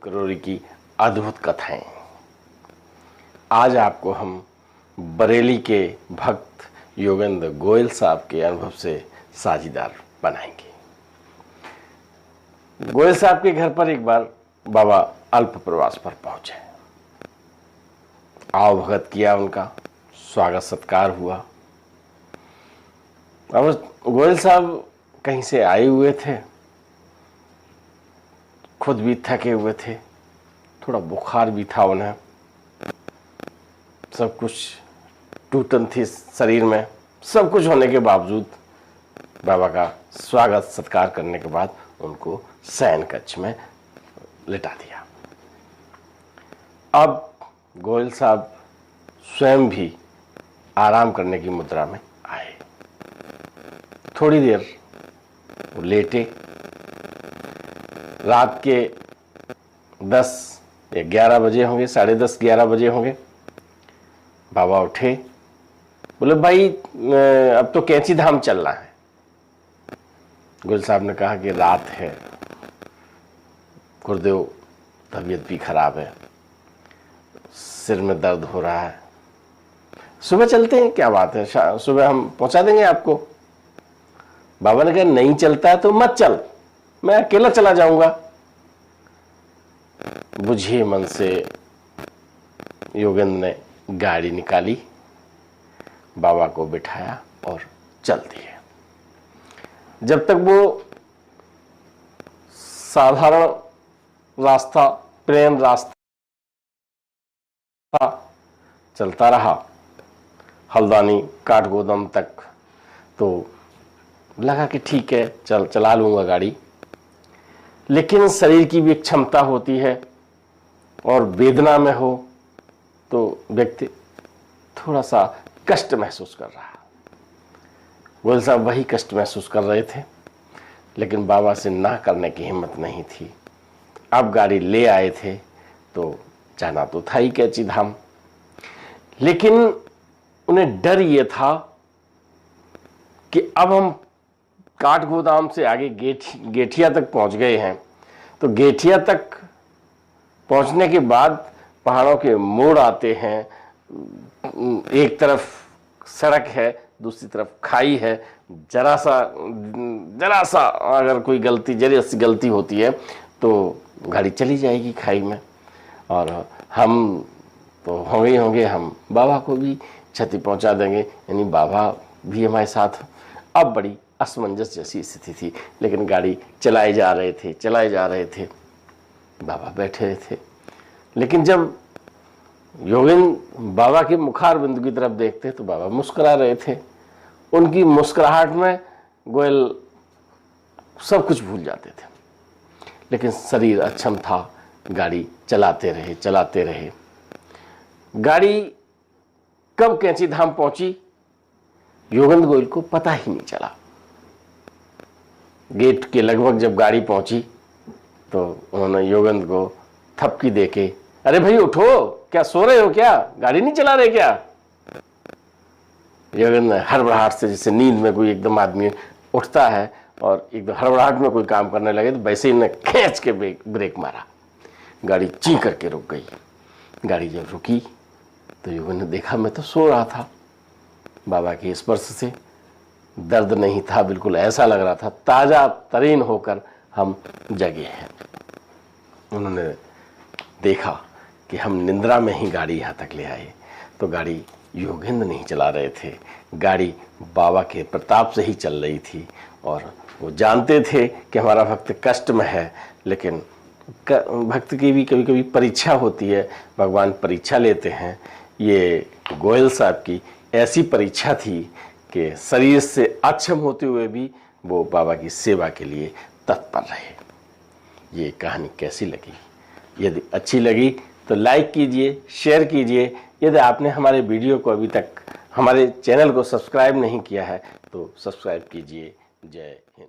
करोरी की अद्भुत कथाएं। आज आपको हम बरेली के भक्त योगेंद्र गोयल साहब के अनुभव से साझीदार बनाएंगे। गोयल साहब के घर पर एक बार बाबा अल्प प्रवास पर पहुंचे। आओ भगत किया, उनका स्वागत सत्कार हुआ। अब गोयल साहब कहीं से आए हुए थे, खुद भी थके हुए थे, थोड़ा बुखार भी था उन्हें, सब कुछ टूटन थी शरीर में। सब कुछ होने के बावजूद बाबा का स्वागत सत्कार करने के बाद उनको शयन कक्ष में लिटा दिया। अब गोयल साहब स्वयं भी आराम करने की मुद्रा में आए। थोड़ी देर वो लेटे। रात के 10 या 11 बजे होंगे, 10:30 11 बजे होंगे। बाबा उठे, बोले भाई अब तो कैंची धाम चलना है। गुल साहब ने कहा कि रात है, गुरुदेव तबीयत भी खराब है, सिर में दर्द हो रहा है, सुबह चलते हैं, क्या बात है, सुबह हम पहुंचा देंगे आपको। बाबा ने कहा नहीं चलता है तो मत चल, मैं अकेला चला जाऊंगा। बुझे मन से योगेंद्र ने गाड़ी निकाली, बाबा को बिठाया और चल दिए। जब तक वो साधारण रास्ता, प्लेन रास्ता चलता रहा हल्द्वानी काठगोदाम तक, तो लगा कि ठीक है, चला लूंगा गाड़ी। लेकिन शरीर की भी एक क्षमता होती है और वेदना में हो तो व्यक्ति थोड़ा सा कष्ट महसूस कर रहा है। गोयल साहब वही कष्ट महसूस कर रहे थे, लेकिन बाबा से ना करने की हिम्मत नहीं थी। अब गाड़ी ले आए थे तो जाना तो था ही कैंची धाम, लेकिन उन्हें डर ये था कि अब हम काठगोदाम से आगे गेठिया तक पहुंच गए हैं, तो गेठिया तक पहुंचने के बाद पहाड़ों के मोड़ आते हैं। एक तरफ सड़क है, दूसरी तरफ खाई है। जरा सा अगर कोई जरा सी गलती होती है तो गाड़ी चली जाएगी खाई में, और हम तो होंगे, हम बाबा को भी क्षति पहुंचा देंगे, यानी बाबा भी हमारे साथ। अब बड़ी असमंजस जैसी स्थिति थी, लेकिन गाड़ी चलाए जा रहे थे। बाबा बैठे थे, लेकिन जब योगेंद्र बाबा के मुखार बिंदु की तरफ देखते तो बाबा मुस्कुरा रहे थे। उनकी मुस्कुराहट में गोयल सब कुछ भूल जाते थे, लेकिन शरीर अक्षम था। गाड़ी चलाते रहे। गाड़ी कब कैंची धाम पहुंची, योगेंद्र गोयल को पता ही नहीं चला। गेट के लगभग जब गाड़ी पहुंची तो उन्होंने योगेंद्र को थपकी देके, अरे भाई उठो, क्या सो रहे हो क्या, गाड़ी नहीं चला रहे क्या। योगेंद्र हड़बड़ाहट से, जैसे नींद में कोई एकदम आदमी उठता है और एकदम हड़बड़ाहट में कोई काम करने लगे, तो वैसे ही ने खींच के ब्रेक मारा। गाड़ी ची करके रुक गई। गाड़ी जब रुकी तो योगेंद्र ने देखा मैं तो सो रहा था। बाबा के स्पर्श से दर्द नहीं था, बिल्कुल ऐसा लग रहा था ताजा तरीन होकर हम जगे हैं। उन्होंने देखा कि हम निंद्रा में ही गाड़ी यहाँ तक ले आए, तो गाड़ी योगेंद्र नहीं चला रहे थे, गाड़ी बाबा के प्रताप से ही चल रही थी। और वो जानते थे कि हमारा भक्त कष्ट में है, लेकिन भक्त की भी कभी कभी परीक्षा होती है, भगवान परीक्षा लेते हैं। ये गोयल साहब की ऐसी परीक्षा थी कि शरीर से अक्षम होते हुए भी वो बाबा की सेवा के लिए तत्पर रहे। ये कहानी कैसी लगी? यदि अच्छी लगी तो लाइक कीजिए, शेयर कीजिए। यदि आपने हमारे वीडियो को अभी तक, हमारे चैनल को सब्सक्राइब नहीं किया है तो सब्सक्राइब कीजिए। जय हिंद।